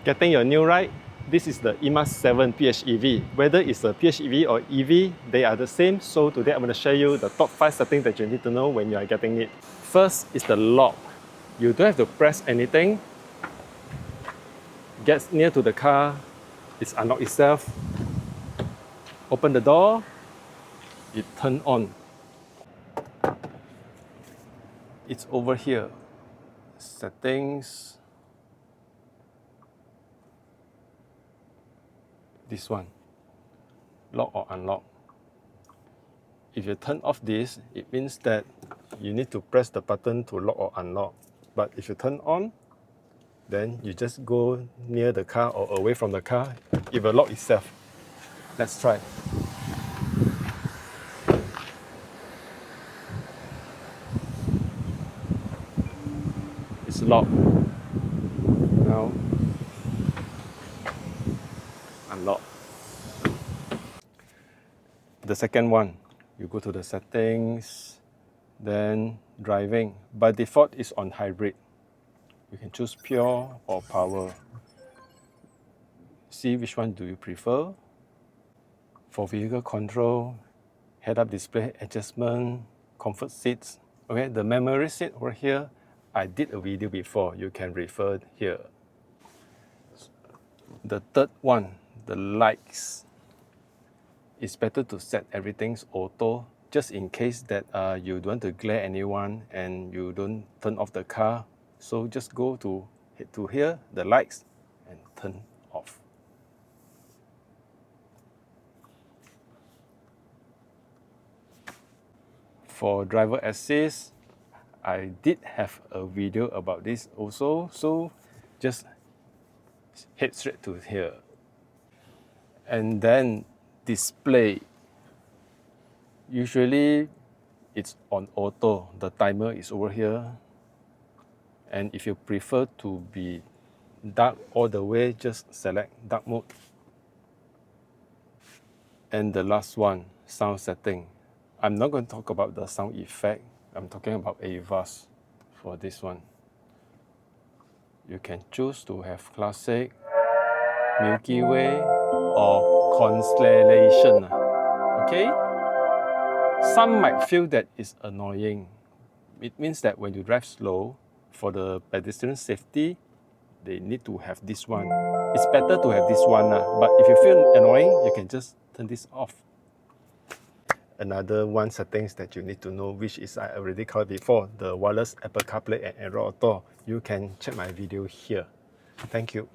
Getting your new ride, this is the e.MAS7 PHEV. Whether it's a PHEV or EV, they are the same. So today I'm going to show you the top 5 settings that you need to know when you are getting it. First is the lock. You don't have to press anything. Get near to the car, it's unlocked itself. Open the door, it turns on. It's over here. Settings. This one. Lock or unlock. If you turn off this, it means that you need to press the button to lock or unlock. But if you turn on, then you just go near the car or away from the car, it will lock itself. Let's try. It's locked. Now, unlock. The second one, you go to the settings, then driving. By default, it's on hybrid. You can choose pure or power. See which one do you prefer. For vehicle control, head-up display adjustment, comfort seats. Okay, the memory seat over here, I did a video before. You can refer here. The third one, the lights. It's better to set everything's auto, just in case that you don't want to glare anyone and you don't turn off the car. So just go to here, the lights, and turn off. For driver assist, I did have a video about this also, so just head straight to here. And then display. Usually it's on auto, the timer is over here. And if you prefer to be dark all the way, just select dark mode. And the last one, sound setting. I'm not going to talk about the sound effect. I'm talking about e.MAS for this one. You can choose to have classic, Milky Way, or Constellation. Okay? Some might feel that it's annoying. It means that when you drive slow, for the pedestrian safety, they need to have this one. It's better to have this one, but if you feel annoying, you can just turn this off. Another one settings that you need to know, which is I already covered before, the wireless Apple CarPlay and Android Auto. You can check my video here. Thank you.